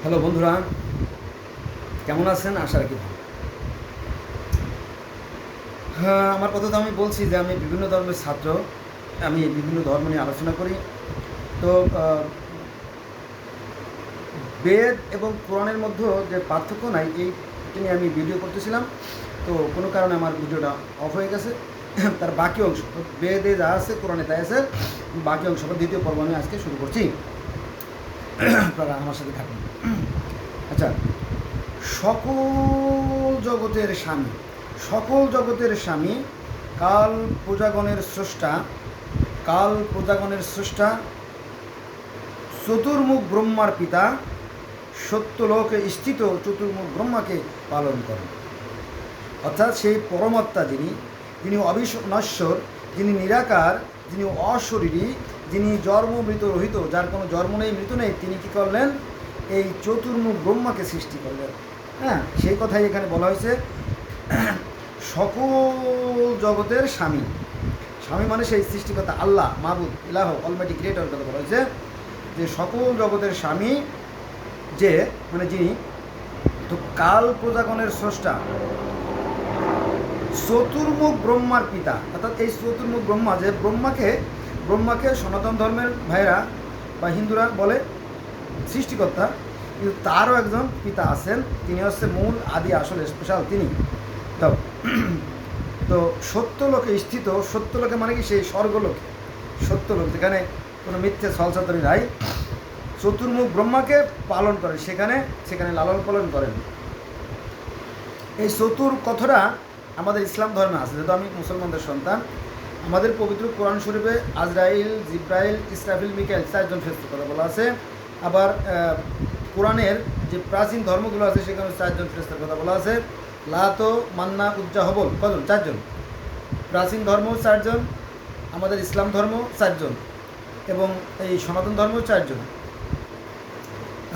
Hello বন্ধুরা, কেমন আছেন? আশা রাখি ভালো। হ্যাঁ, আমার কথা তো আমি বলছি যে আমি বিভিন্ন ধর্মের ছাত্র, আমি বিভিন্ন ধর্ম নিয়ে আলোচনা করি। তো বেদ এবং কোরআনের মধ্যে যে পার্থক্য নাই এইটা নিয়ে আমি ভিডিও করতেছিলাম। তো কোনো কারণে আমার ভিডিওটা অফ হয়ে গেছে। তার বাকি অংশ বেদে যা আছে কোরআনে তাই আছে, বাকি অংশ দ্বিতীয় পর্ব আমি আজকে শুরু করছি। আপনারা আমার সাথে থাকুন। আচ্ছা, সকল জগতের স্বামী, সকল জগতের স্বামী, কাল প্রজাগণের স্রষ্টা, কাল প্রজাগণের স্রষ্টা, চতুর্মুখ ব্রহ্মার পিতা, সত্যলোকে স্থিত চতুর্মুখ ব্রহ্মাকে পালন করেন। অর্থাৎ সেই পরমাত্মা যিনি, যিনি অবিনশ্বর, যিনি নিরাকার, যিনি অশরীরী, যিনি জন্ম মৃত রহিত, যার কোনো জন্ম নেই মৃত্যু নেই, তিনি কী করলেন? এই চতুর্মুখ ব্রহ্মাকে সৃষ্টি করলেন। হ্যাঁ, সেই কথাই এখানে বলা হয়েছে। সকল জগতের স্বামী, স্বামী মানে সেই সৃষ্টিকর্তা আল্লাহ, মাহবুদ, ইলাহ, অলমাইটি ক্রিয়েটর কথা বলা হয়েছে। যে সকল জগতের স্বামী, যে মানে যিনি, তো কাল প্রজাগণের স্রষ্টা, চতুর্মুখ ব্রহ্মার পিতা। অর্থাৎ এই চতুর্মুখ ব্রহ্মা, যে ব্রহ্মাকে সনাতন ধর্মের ভাইরা বা হিন্দুরা বলে সৃষ্টিকর্তা, কিন্তু তারও একজন পিতা আছেন, তিনি হচ্ছে মূল আদি আসলে স্পেশাল তিনি। তো তো সত্যলোকে স্থিত, সত্যলোকে মানে কি? সেই স্বর্গলোকে, সত্যলোক যেখানে কোনো মিথ্যে ছলচাতুরি নাই, চতুর্মুখ ব্রহ্মাকে পালন করেন, সেখানে সেখানে লালন পালন করেন। এই চতুর কথাটা আমাদের ইসলাম ধর্মে আছে। যেহেতু আমি মুসলমানদের সন্তান, আমাদের পবিত্র কোরআন শরীফে আজরাইল, জিব্রাইল, ইসরাফিল, মিকাইল চারজন ফেরেশতার কথা বলা আছে। আবার কোরআনের যে প্রাচীন ধর্মগুলো আছে সেখানে চারজন ফেরেশতার কথা বলা আছে। লাতো, মান্না, উজ্জা, হবল কজন? চারজন। প্রাচীন ধর্ম চারজন, আমাদের ইসলাম ধর্ম চারজন, এবং এই সনাতন ধর্ম চারজন।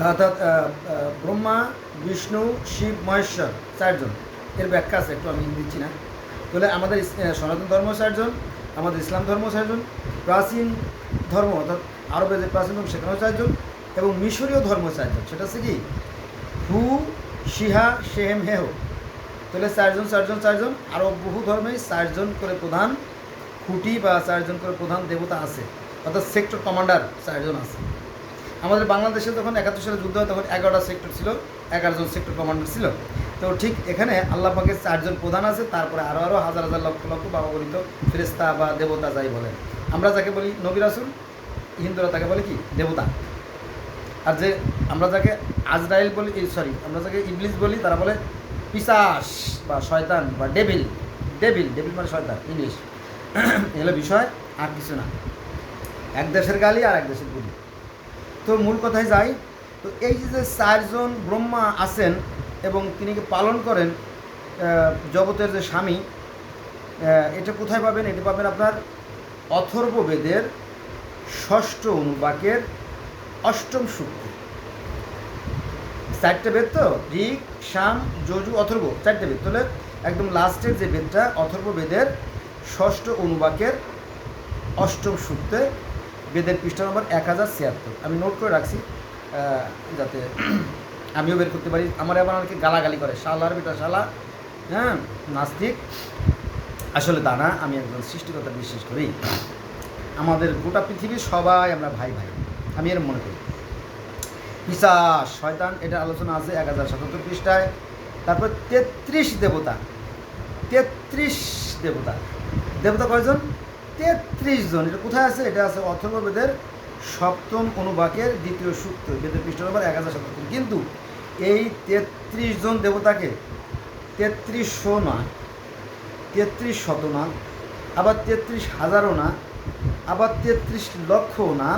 অর্থাৎ ব্রহ্মা, বিষ্ণু, শিব, মহেশ্বর চারজন। এর ব্যাখ্যা আছে, একটু আমি দিচ্ছি না। তাহলে আমাদের সনাতন ধর্ম চারজন, আমাদের ইসলাম ধর্ম চারজন, প্রাচীন ধর্ম অর্থাৎ আরবের যে প্রাচীন ধর্ম সেখানেও চারজন, এবং মিশরীয় ধর্ম চারজন। সেটা হচ্ছে কি? হু, শিহা, শেহেম, হেহ। তাহলে চারজন চারজন চারজন। আরও বহু ধর্মেই চারজন করে প্রধান খুঁটি বা চারজন করে প্রধান দেবতা আছে, অর্থাৎ সেক্টর কমান্ডার চারজন আছে। আমাদের বাংলাদেশে যখন 71 সালে যুদ্ধ হয় তখন 11টা সেক্টর ছিল, 11জন সেক্টর কমান্ডার ছিল। তো ঠিক এখানে আল্লাহ পাকের চারজন প্রধান আছে, তারপরে আরও হাজার হাজার লক্ষ লক্ষ বাবাবলিত ফেরেশতা বা দেবতা যাই বলেন। আমরা যাকে বলি নবী রাসূল, হিন্দুরা তাকে বলে কি? দেবতা। আর যে আমরা যাকে আজরাইল বলি, আমরা যাকে ইবলিস বলি, তারা বলে পিশাচ বা শয়তান বা ডেভিল। ডেভিল ডেভিল মানে শয়তান, ইংলিশ। এগুলো বিষয়, আর কিছু না। এক দেশের গালি আর এক দেশের গুলি। তো মূল কথায় যাই। তো এই যে চারজন ব্রহ্মা আছেন এবং তিনি পালন করেন জগতের যে স্বামী, এটা কোথায় পাবেন? এটা পাবেন আপনার অথর্ববেদের ষষ্ঠ অনুবাকের অষ্টম সূক্তে। চারটে বেদ তো, ঋক, সাম, যজু, অথর্ব, চারটে বেদ। তাহলে একদম লাস্টের যে বেদটা অথর্ববেদের ষষ্ঠ অনুবাকের অষ্টম সূক্তে, বেদের পৃষ্ঠা নম্বর 1076। আমি নোট করে রাখছি যাতে আমিও বের করতে পারি। আমার আবার অনেকে গালাগালি করে, শালার বেটা শালা, হ্যাঁ, নাস্তিক। আসলে তা না, আমি একজন সৃষ্টিকর্তা বিশ্বাস করি। আমাদের গোটা পৃথিবীর সবাই আমরা ভাই ভাই, আমি এর মনে করি। পিশাচ, শয়তান, এটা আলোচনা আছে 1077 পৃষ্ঠায়। তারপর 33 দেবতা, 33 দেবতা। দেবতা কয়জন? 33 জন। এটা কোথায় আছে? এটা আছে অথর্ববেদের সপ্তম অনুবাকের দ্বিতীয় সূক্ত, বেদের পৃষ্ঠা নম্বর 1077। কিন্তু এই 33 জন দেবতাকে 3300 না, 3300 না, আবার 33,000ও না, আবার 33 লক্ষও না,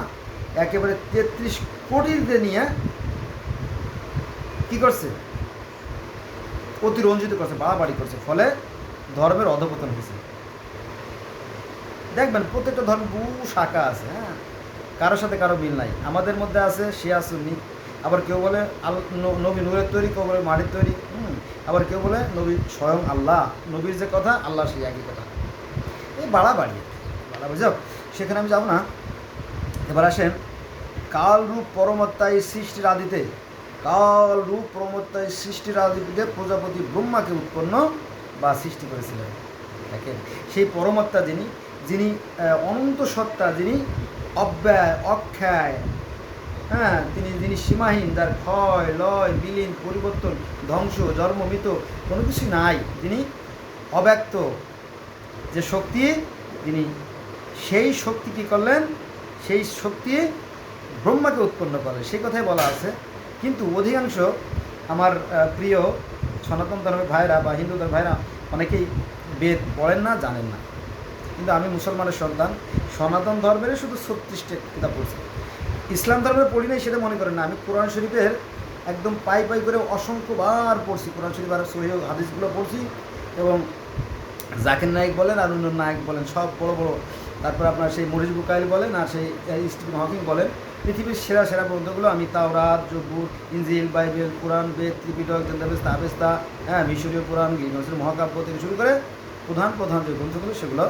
একেবারে 33 কোটিতে নিয়ে কী করছে? অতিরঞ্জিত করছে, বাড়াবাড়ি করছে, ফলে ধর্মের অধঃপতন হয়েছে। দেখবেন প্রত্যেকটা ধর্ম বহু শাখা আছে, হ্যাঁ, কারোর সাথে কারো মিল নাই। আমাদের মধ্যে আছে শিয়া সুন্নি, আবার কেউ বলে নবী নূরের তৈরি, কেউ বলে মাটির তৈরি, আবার কেউ বলে নবী স্বয়ং আল্লাহ, নবীর যে কথা আল্লাহ সেই একই কথা। এই বাড়াবাড়ি যাও, সেখানে আমি যাব না। এবার আসেন, কালরূপ পরমাত্মা এই সৃষ্টির আদিতে কাল রূপ প্রমত্তা এই সৃষ্টির আদিতে প্রজাপতি ব্রহ্মাকে উৎপন্ন বা সৃষ্টি করেছিলেন। দেখেন সেই পরমাত্মা যিনি, যিনি অনন্ত সত্তা, যিনি অব্যয় অক্ষয়, হ্যাঁ, যিনি সীমাহীন, যার ক্ষয় লয় বিলীন পরিবর্তন ধ্বংস জন্ম মৃত কোনো কিছু নাই, যিনি অব্যক্ত যে শক্তি, যিনি সেই শক্তি কী করলেন, সেই শক্তি ব্রহ্মাকে উৎপন্ন করলেন, সেই কথাই বলা আছে। কিন্তু অধিকাংশ আমার প্রিয় সনাতন ধর্মের ভাইরা বা হিন্দু ধর্মের ভাইরা অনেকেই বেদ পড়েন না, জানেন না। কিন্তু আমি মুসলমানের সন্তান, সনাতন ধর্মের শুধু 36টা কিতাব পড়ছি, ইসলাম ধর্মের পড়ি নাই সেটা মনে করেন না। আমি কোরআন শরীফের একদম পাই পাই করে অসংখ্যবার পড়ছি, কোরআন শরীফ আর সহিহ হাদিসগুলো পড়ছি। এবং জাকির নায়েক বলেন আর অন্য নায়ক বলেন, সব বড় বড়, তারপর আপনার সেই মরিস বুকাইল বলেন আর সেই স্টিফেন হকিং বলেন, পৃথিবীর সেরা সেরা গ্রন্থগুলো আমি তাওরাত, জবুর, ইনজিল, বাইবেল, কোরআন, বেদ, ত্রিপিটক, জেন্দাবেস্তা, আবেস্তা, হ্যাঁ, মিশরীয় পুরাণ, গিরিনসের মহাকাব্য থেকে শুরু করে প্রধান প্রধান যে গ্রন্থগুলো, সেগুলো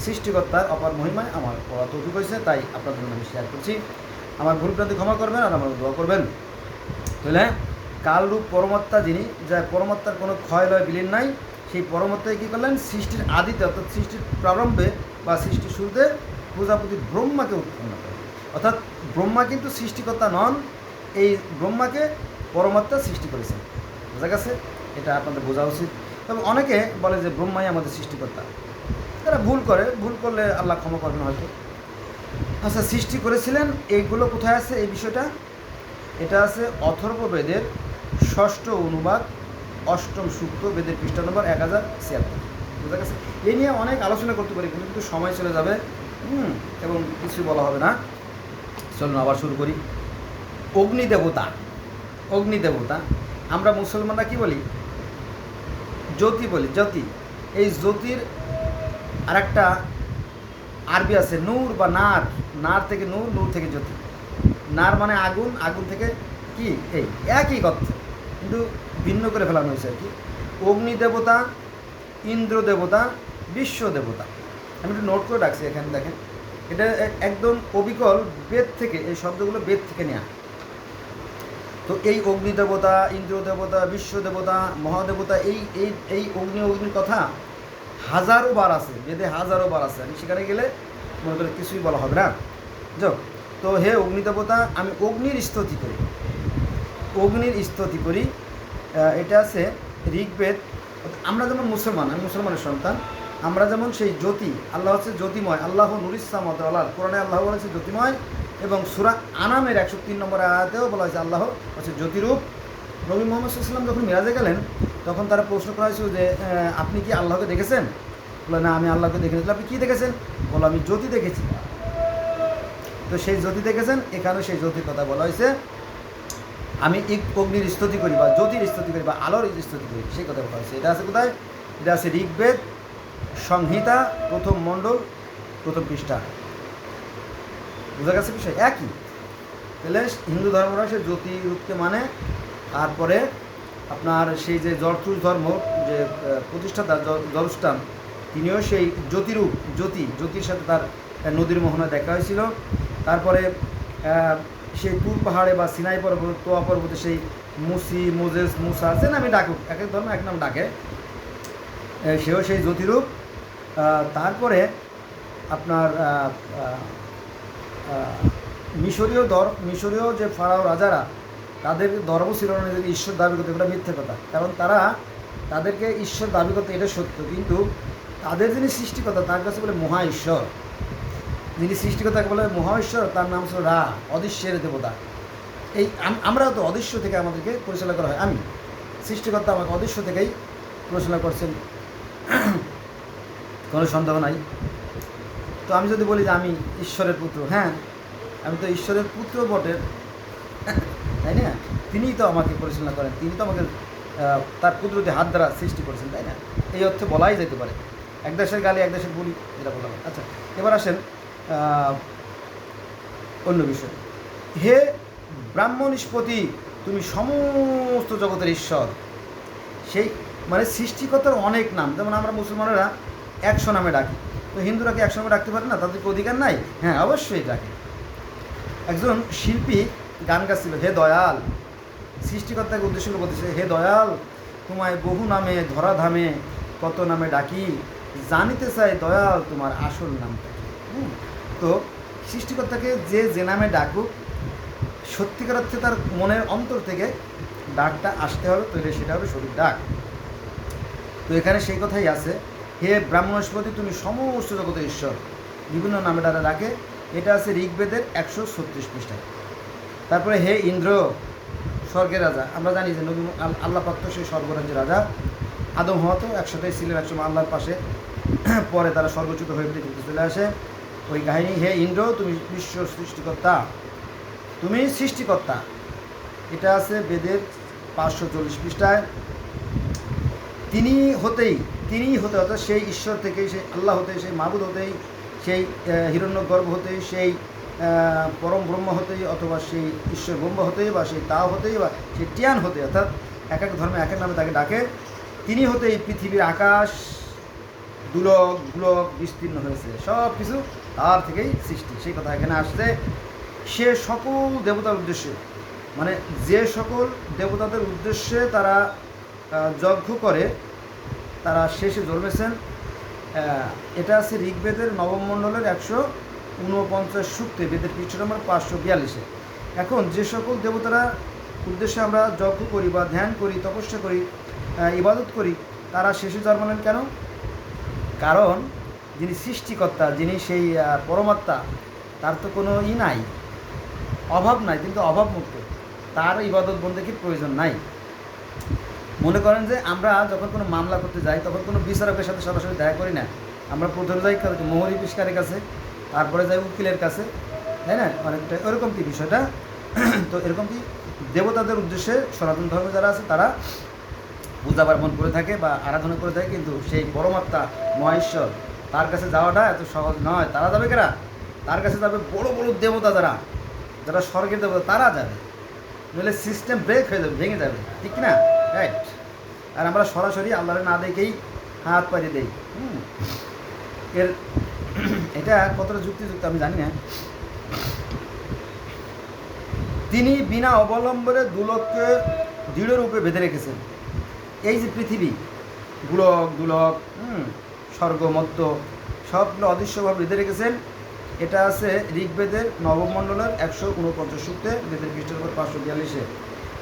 সৃষ্টিকর্তার অপার মহিমায় আমার পড়া তৌফিক হয়েছে, তাই আপনাদের জন্য আমি শেয়ার করছি। আমার ভুলভ্রান্তি ক্ষমা করবেন আর আমার দোয়া করবেন। তাহলে কালরূপ পরমাত্মা যিনি, যা পরমাত্মার কোনো ক্ষয় লয় বিলীন নাই, সেই পরমাত্মায় কী করলেন, সৃষ্টির আদিতে অর্থাৎ সৃষ্টির প্রারম্ভে বা সৃষ্টির শুরুতে প্রজাপতি ব্রহ্মাকে উৎপন্ন করেন। অর্থাৎ ব্রহ্মা কিন্তু সৃষ্টিকর্তা নন, এই ব্রহ্মাকে পরমাত্মা সৃষ্টি করেছেন। বোঝা গেছে? এটা আপনাদের বোঝা উচিত। তবে অনেকে বলে যে ব্রহ্মাই আমাদের সৃষ্টিকর্তা, তারা ভুল করে, ভুল করলে আল্লাহ ক্ষমা করবেন হয়তো। আচ্ছা, সৃষ্টি করেছিলেন এইগুলো কোথায় আছে এই বিষয়টা? এটা আছে অথর্ববেদের 6ষ্ঠ অনুবাদ 8ম সূক্ত, বেদের পৃষ্ঠা নম্বর 1076। বুঝা গেছে? এই নিয়ে অনেক আলোচনা করতে পারি, কিন্তু সময় চলে যাবে এবং কিছু বলা হবে না। চলুন আবার শুরু করি। অগ্নিদেবতা, অগ্নিদেবতা আমরা মুসলমানরা কি বলি? জ্যোতি বলি, জ্যোতি। এই জ্যোতির আরেকটা আরবি আছে নূর বা নার, নার থেকে নূর, নূর থেকে জ্যোতি। নার মানে আগুন, আগুন থেকে কি, এই একই কথা কিন্তু ভিন্ন করে ফেলানো হয়েছে আর কি। অগ্নি দেবতা, ইন্দ্র দেবতা, বিশ্ব দেবতা। আমি একটু নোট করে রাখছি এখানে, দেখেন এটা একদম অবিকল বেদ থেকে, এই শব্দগুলো বেদ থেকে নেওয়া। তো এই অগ্নি দেবতা, ইন্দ্র দেবতা, বিশ্ব দেবতা, মহাদেবতা, এই এই এই অগ্নির কথা হাজারো বার আছে বেদে, হাজারো বার আছে। আমি সেখানে গেলে মনে করি কিছুই বলা হবে না। যাও, তো হে অগ্নিদেবতা, আমি অগ্নির স্তুতি করি, অগ্নির স্তুতি করি। এটা আছে ঋগ্বেদ। আমরা যেমন মুসলমান, আমি মুসলমানের সন্তান, আমরা যেমন সেই জ্যোতি, আল্লাহ হচ্ছে জ্যোতিময়, আল্লাহ নুরিসামত আল্লাহ, কোরআনে আল্লাহ বলেছে জ্যোতিময়, এবং সূরা আনামের 103 নম্বর আয়াতেও বলা হয়েছে আল্লাহ হচ্ছে জ্যোতিরূপ। নবী মুহাম্মদ সাল্লাল্লাহু আলাইহি ওয়াসাল্লাম যখন মিরাজে গেলেন, তখন তারা প্রশ্ন করা হয়েছিল যে আপনি কি আল্লাহকে দেখেছেন? বলে না, আমি আল্লাহকে দেখেছি। আপনি কী দেখেছেন? বলো আমি জ্যোতি দেখেছি। তো সেই জ্যোতি দেখেছেন, এখানেও সেই জ্যোতির কথা বলা হয়েছে। আমি অগ্নির স্তুতি করি বা জ্যোতির স্তুতি করি বা আলোর স্তুতি করি, সেই কথা বলা হয়েছে। এটা আছে কোথায়? এটা আছে ঋগ্বেদ সংহিতা 1ম মণ্ডল 1ম পৃষ্ঠা। বোঝা গেছে বিষয়? একই। তাহলে হিন্দু ধর্মরা সে জ্যোতি রূপকে মানে। তারপরে আপনার সেই যে জরথুস ধর্ম যে প্রতিষ্ঠাতা জরস্টান, তিনিও সেই জ্যোতিরূপ, জ্যোতির সাথে তার নদীর মোহনায় দেখা হয়েছিল। তারপরে সেই তুর পাহাড়ে বা সিনাই পর্বত, তোয়া পর্বতে সেই মোজেস, মুসা, যে নামে ডাকুক, এক এক ধর্ম এক নাম ডাকে, সেও সেই জ্যোতিরূপ। তারপরে আপনার মিশরীয় যে ফারাও রাজারা, তাদের ধর্ম ছিল না যদি ঈশ্বর দাবি করতে, এটা মিথ্যে কথা। কারণ তারা তাদেরকে ঈশ্বর দাবি করতে, এটা সত্য, কিন্তু তাদের যিনি সৃষ্টিকর্তা তার কাছে বলে মহা ঈশ্বর। যিনি সৃষ্টিকর্তাকে বলে মহা ঈশ্বর, তার নাম ছিল রা, অদৃশ্যের দেবতা। এই আমরাও তো অদৃশ্য থেকে আমাদেরকে পরিচালনা করা হয়। আমি সৃষ্টিকর্তা আমাকে অদৃশ্য থেকেই পরিচালনা করছেন, কোনো সন্দেহ নাই। তো আমি যদি বলি যে আমি ঈশ্বরের পুত্র, হ্যাঁ আমি তো ঈশ্বরের পুত্র বটে, তাই না? তিনিই তো আমাকে পরিচালনা করেন, তিনি তো আমাকে তার কুদরতি হাত দ্বারা সৃষ্টি করেছেন, তাই না? এই অর্থে বলাই যেতে পারে। এক দেশের গালি এক দেশের বলি, এটা বলা হয়। আচ্ছা, এবার আসেন অন্য বিষয়। হে ব্রাহ্মণিষ্পতি, তুমি সমস্ত জগতের ঈশ্বর। সেই মানে সৃষ্টিকর্তার অনেক নাম, যেমন আমরা মুসলমানেরা 100 নামে ডাকি, তো হিন্দুরা কি 100 নামে ডাকতে পারে না? তাদেরকে অধিকার নাই? হ্যাঁ, অবশ্যই ডাকে। একজন শিল্পী গান গাচ্ছিল, হে দয়াল সৃষ্টিকর্তাকে উদ্দেশ্য করে বলতেছে, হে দয়াল, তোমায় বহু নামে ধরা ধামে কত নামে ডাকি, জানিতে চাই দয়াল তোমার আসল নামটা কি। তো সৃষ্টিকর্তাকে যে নামে ডাকুক, সত্যিকার অর্থে তার মনের অন্তর থেকে ডাকটা আসতে হবে, তাহলে সেটা হবে সঠিক ডাক। তো এখানে সেই কথাই আছে, হে ব্রাহ্মণস্পতি তুমি সমস্ত জগতের ঈশ্বর, বিভিন্ন নামে তারা ডাকে। এটা আছে ঋগ্বেদের 136 পৃষ্ঠায়। তারপরে হে ইন্দ্র স্বর্গের রাজা, আমরা জানি যে নবী আল্লাহ পাক তো সেই স্বর্গরাজ্যের রাজা। আদম হওয়া তো একসাথেই ছিলেন একসময় আল্লাহর পাশে, পরে তারা স্বর্গচ্যুত হয়ে পৃথিবীতে চলে আসে, ওই কাহিনী। হে ইন্দ্র তুমি বিশ্ব সৃষ্টিকর্তা, তুমি সৃষ্টিকর্তা। এটা আছে বেদের 540 পৃষ্ঠায়। তিনি হতে অর্থাৎ সেই ঈশ্বর থেকেই, সেই আল্লাহ হতেই, সেই মাহবুদ হতেই, সেই হিরণ্যগর্ভ হতেই, সেই পরম ব্রহ্ম হতেই, অথবা সেই ঈশ্বর ব্রহ্ম হতেই, বা সেই তাও হতেই, বা সেই টিয়ান হতেই, অর্থাৎ এক এক ধর্মে এক এক নামে তাকে ডাকে। তিনি হতেই পৃথিবীর আকাশ দুলক গুলক বিস্তীর্ণ হয়েছে, সব কিছু তার থেকেই সৃষ্টি। সেই কথা এখানে আসছে। সে সকল দেবতার উদ্দেশ্যে, মানে যে সকল দেবতাদের উদ্দেশ্যে তারা যজ্ঞ করে, তারা শেষে জন্মেছেন। এটা আছে ঋগ্বেদের নবম মণ্ডলের 149 সূক্তে, বেদের পৃষ্ঠ নম্বর 542-এ। এখন যে সকল দেবতারা উদ্দেশ্যে আমরা যজ্ঞ করি বা ধ্যান করি, তপস্যা করি, ইবাদত করি, তারা শেষে জন্মালেন কেন? কারণ যিনি সৃষ্টিকর্তা, যিনি সেই পরমাত্মা, তার তো কোনো নাই, অভাব নাই, কিন্তু অভাবমুক্ত, তার ইবাদত বন্দেগীর প্রয়োজন নাই। মনে করেন যে আমরা যখন কোনো মামলা করতে যাই, তখন কোনো বিচারকের সাথে সরাসরি দেখা করি না, আমরা প্রথমে যাই মোহরি পিস্কারের কাছে, তারপরে যাই উকিলের কাছে, তাই না? অনেকটা এরকম কি বিষয়টা। তো এরকম কি দেবতাদের উদ্দেশ্যে সনাতন ধর্মে যারা আছে তারা পূজা পার্বণ করে থাকে বা আরাধনা করে থাকে, কিন্তু সেই পরমাত্মা মহেশ্বর, তার কাছে যাওয়াটা এত সহজ নয়। তারা যাবে কেরা? তার কাছে যাবে বড় বড় দেবতা, যারা স্বর্গের দেবতা, তারা যাবে, নইলে সিস্টেম ব্রেক হয়ে যাবে, ভেঙে যাবে, ঠিক না? রাইট। আর আমরা সরাসরি আল্লাহরে না দেখেই হাত পাড়িয়ে দেই। এর এটা কতটা যুক্তিযুক্ত আমি জানি না। তিনি বিনা অবলম্বনে দুলককে দৃঢ়রূপে বেঁধে রেখেছেন। এই যে পৃথিবী, দুলক স্বর্গ মত্ত সবগুলো অদৃশ্যভাবে বেঁধে রেখেছেন। এটা আছে ঋগ্বেদের নবম মণ্ডলের 149 সূক্তে, বেদের পৃষ্ঠ নম্বর 542-এ।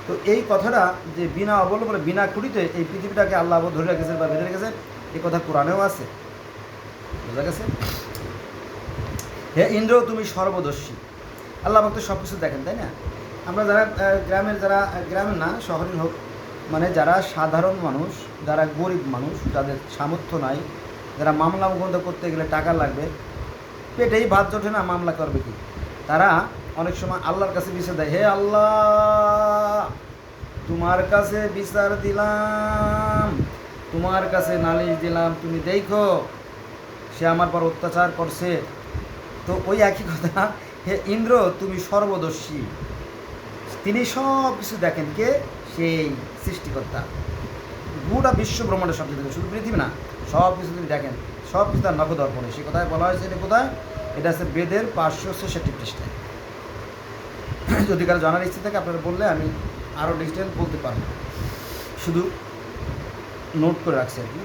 তো এই কথাটা যে বিনা অবলম্বনে, বিনা খুঁটিতে এই পৃথিবীটাকে আল্লাহ ধরে রেখেছেন বা বেঁধে রেখেছেন, এই কথা কোরআনেও আছে, বোঝা গেছে। হে ইন্দ্র তুমি সর্বদর্শী। আল্লাহ ভক্ত সব কিছু দেখেন, তাই না? আমরা যারা গ্রামের না শহরের হোক, মানে যারা সাধারণ মানুষ, যারা গরিব মানুষ, যাদের সামর্থ্য নাই, যারা মামলা মোকদ্দমা করতে গেলে টাকা লাগবে, পেটেই ভাত জোটে না, মামলা করবে কি, তারা অনেক সময় আল্লাহর কাছে বিচার দেয়, হে আল্লাহ তোমার কাছে বিচার দিলাম, তোমার কাছে নালিশ দিলাম, তুমি দেখো সে আমার পর অত্যাচার করছে। তো ওই একই কথা, হে ইন্দ্র তুমি সর্বদর্শী, তিনি সব কিছু দেখেন। কে? সেই সৃষ্টিকর্তা, গোটা বিশ্ব ব্রহ্মাণ্ডের সব কিছু, শুধু পৃথিবী না, সব কিছু তিনি দেখেন, সব কিছু তার নখদর্পণে। সে কথায় বলা হয়েছে, এটা কোথায়? এটা আছে বেদের 566 পৃষ্ঠায়। যদি কারো জানার ইচ্ছে থাকে আপনারা বললে আমি আরও ডিটেল বলতে পারবো, শুধু নোট করে রাখছি আর কি।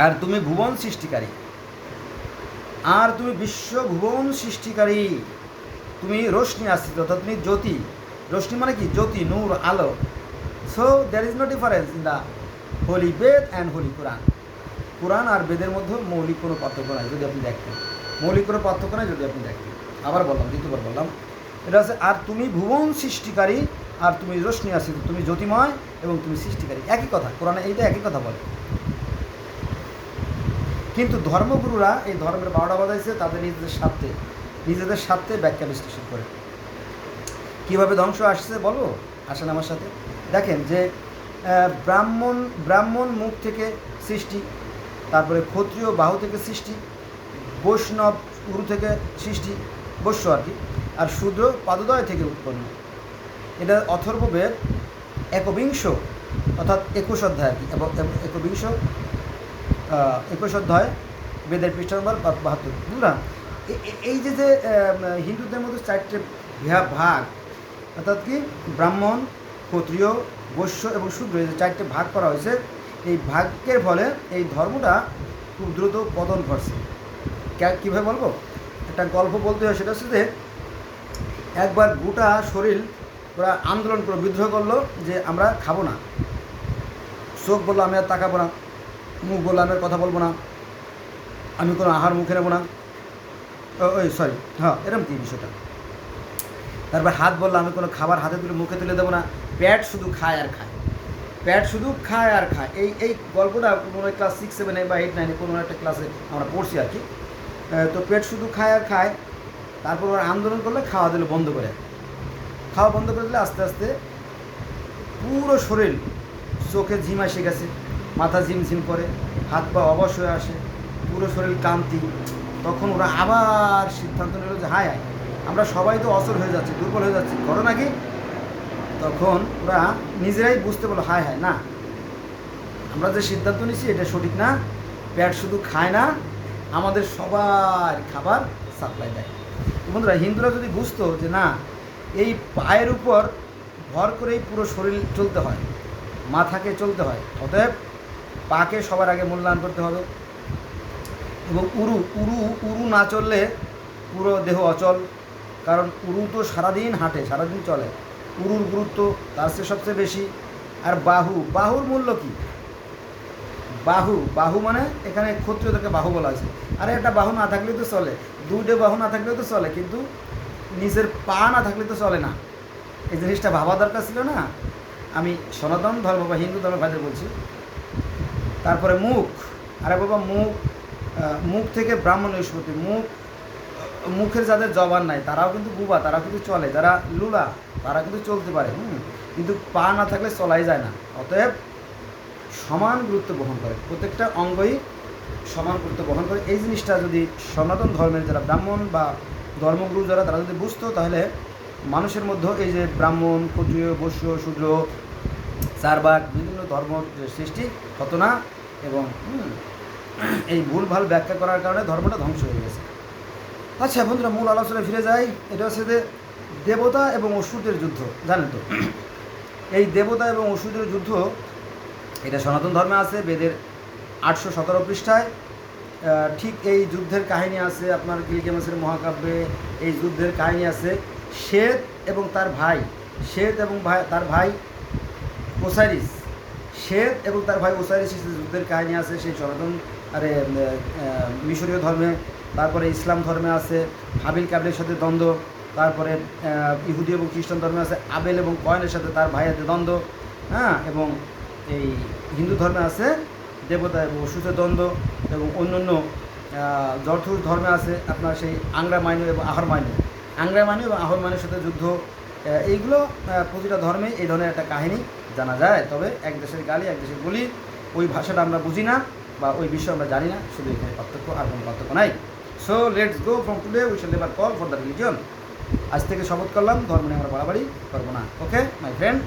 আর তুমি ভুবন সৃষ্টিকারী, আর তুমি বিশ্ব ভুবন সৃষ্টিকারী, তুমি রোশনি আশ্রিত, অর্থাৎ তুমি জ্যোতি। রোশনি মানে কি? জ্যোতি, নূর, আলো। So there is no difference in the holy Veda and holy Quran. Quran আর বেদের মধ্যে মৌলিক কোনো পার্থক্য নাই যদি আপনি দেখেন, মৌলিক কোনো পার্থক্য নাই যদি আপনি দেখেন। আবার বললাম, দ্বিতীয়বার বললাম, এটা হচ্ছে আর তুমি ভুবন সৃষ্টিকারী, আর তুমি রোশনি আশ্রিত, তুমি জ্যোতিময় এবং তুমি সৃষ্টিকারী, একই কথা। কোরআনে এইটা একই কথা বলে। কিন্তু ধর্মগুরুরা এই ধর্মের 12টা বাজাইছে তাদের নিজেদের স্বার্থে ব্যাখ্যা বিশ্লেষণ করে। কীভাবে ধ্বংস আসছে বলবো, আসেন আমার সাথে। দেখেন যে ব্রাহ্মণ মুখ থেকে সৃষ্টি, তারপরে ক্ষত্রিয় বাহু থেকে সৃষ্টি, বৈষ্ণব উরু থেকে সৃষ্টি, বৈশ্য আর কি, আর শূদ্র পাদোদয় থেকে উৎপন্ন। এটা অথর্ববেদ 21 অর্থাৎ 21 অধ্যায় আর কি, এবং 21 অধ্যায় বেদের পৃষ্ঠা নম্বর 72। বুঝলাম? এই যে হিন্দুদের মধ্যে 4টে ভাগ, অর্থাৎ কি ব্রাহ্মণ, ক্ষত্রিয়, বৈশ্য এবং শূদ্র, এই যে 4টে ভাগ করা হয়েছে, এই ভাগ্যের ফলে এই ধর্মটা খুব দ্রুত পতন ঘটছে। কীভাবে বলবো, একটা গল্প বলতে হয়। সেটা হচ্ছে যে একবার গোটা শরীর ওরা আন্দোলন করে বিদ্রোহ করলো যে আমরা খাবো না। চোখ বললো আমি আর তাকাবো না, মুখ বললো আমি আর কথা বলবো না, আমি কোনো আহার মুখে নেবো না, এরকম কি বিষয়টা। তারপর হাত বললো আমি কোনো খাবার হাতে তুলে মুখে তুলে দেবো না, পেট শুধু খায় আর খায়, পেট শুধু খায় আর খায়। এই গল্পটা কোনো ক্লাস 6, 7 বা 8, 9 কোনো একটা ক্লাসে আমরা পড়ছি আর কি। তো পেট শুধু খায় আর খায়। তারপর ওরা আন্দোলন করলে খাওয়া দিল বন্ধ করে, খাওয়া বন্ধ করে দিলে আস্তে আস্তে পুরো শরীর, চোখে ঝিম এসে গেছে, মাথা ঝিমঝিম করে, হাত পা অবশ হয়ে আসে, পুরো শরীর ক্লান্তি। তখন ওরা আবার সিদ্ধান্ত নিল যে হায় হায় আমরা সবাই তো অচল হয়ে যাচ্ছি, দুর্বল হয়ে যাচ্ছি, করো নাকি। তখন ওরা নিজেরাই বুঝতে পারলো হায় হায় না, আমরা যে সিদ্ধান্ত নিচ্ছি এটা সঠিক না, পেট শুধু খায় না, আমাদের সবার খাবার সাপ্লাই দেয়। বন্ধুরা, হিন্দুরা যদি বুঝতো যে না, এই পায়ের উপর ভর করেই পুরো শরীর চলতে হয়, মাথাকে চলতে হয়, অতএব পাকে সবার আগে মূল্যায়ন করতে হবে। এবং উরু না চললে পুরো দেহ অচল, কারণ উরু তো সারাদিন হাঁটে, সারাদিন চলে, উরুর গুরুত্ব তার চেয়ে সবচেয়ে বেশি। আর বাহুর মূল্য কী? বাহু মানে এখানে ক্ষত্রিয়দেরকে বাহু বলা হয়েছে। আরে একটা বাহু না থাকলেও তো চলে, 2টে বাহু না থাকলেও তো চলে, কিন্তু নিজের পা না থাকলে তো চলে না। এই জিনিসটা ভাবা দরকার ছিল না। আমি সনাতন ধর্ম বা হিন্দু ধর্মের ভাইদের বলছি। তারপরে মুখ, আরে বাবা মুখ থেকে ব্রাহ্মণ নিষ্পত্তি। মুখের যাদের জবান নাই তারাও কিন্তু বুবা, তারাও কিন্তু চলে, যারা লুলা তারা কিন্তু চলতে পারে, কিন্তু পা না থাকলে চলাই যায় না। অতএব সমান গুরুত্ব বহন করে, প্রত্যেকটা অঙ্গই সমান গুরুত্ব বহন করে। এই জিনিসটা যদি সনাতন ধর্মের যারা ব্রাহ্মণ বা ধর্মগুরু যারা তারা যদি বুঝতো, তাহলে মানুষের মধ্যে এই যে ব্রাহ্মণ, ক্ষত্রিয়, বৈশ্য, শূদ্র, চারবাক বিভিন্ন ধর্ম সৃষ্টি হতো না। এবং এই ভুলভাল ব্যাখ্যা করার কারণে ধর্মটা ধ্বংস হয়ে গেছে। আচ্ছা বন্ধুরা, মূল আলোচনায় ফিরে যাই। এটা হচ্ছে যে দেবতা এবং অসুরদের যুদ্ধ, জানেন তো। এই দেবতা এবং অসুরদের যুদ্ধ এটা সনাতন ধর্মে আছে, বেদের 817 পৃষ্ঠায়। ঠিক এই যুদ্ধের কাহিনী আছে আপনার গিলগামেশের মহাকাব্যে। এই যুদ্ধের কাহিনী আছে শ্বেত এবং তার ভাই, তার ভাই ওসাইরিস, শ্বেত এবং তার ভাই ওসাইরিসের যুদ্ধের কাহিনী আছে সেই সনাতন মিশরীয় ধর্মে। তারপরে ইসলাম ধর্মে আছে হাবিল কাবিলের সাথে দ্বন্দ্ব। তারপরে ইহুদি এবং খ্রিস্টান ধর্মে আছে আবেল এবং কয়েনের সাথে তার ভাইয়ের দ্বন্দ্ব। এবং এই হিন্দু ধর্মে আছে দেবতা এবং অসুরের দ্বন্দ্ব। এবং অন্য জর্থুর ধর্মে আছে আপনার সেই আংরা মাইনু এবং আহর মাইনু, এবং আহর মাইনুর সাথে যুদ্ধ। এইগুলো প্রতিটা ধর্মে এই ধরনের একটা কাহিনী জানা যায়। তবে এক দেশের গালি এক দেশের বলি, ওই ভাষাটা আমরা বুঝি না বা ওই বিষয় আমরা জানি না, শুধু এখানে পার্থক্য, আর কোনো পার্থক্য নাই। So let's go from today we shall never call for the religion. আজ থেকে শপথ করলাম ধর্ম নিয়ে আমরা বাড়াবাড়ি করবো না। Okay my friend,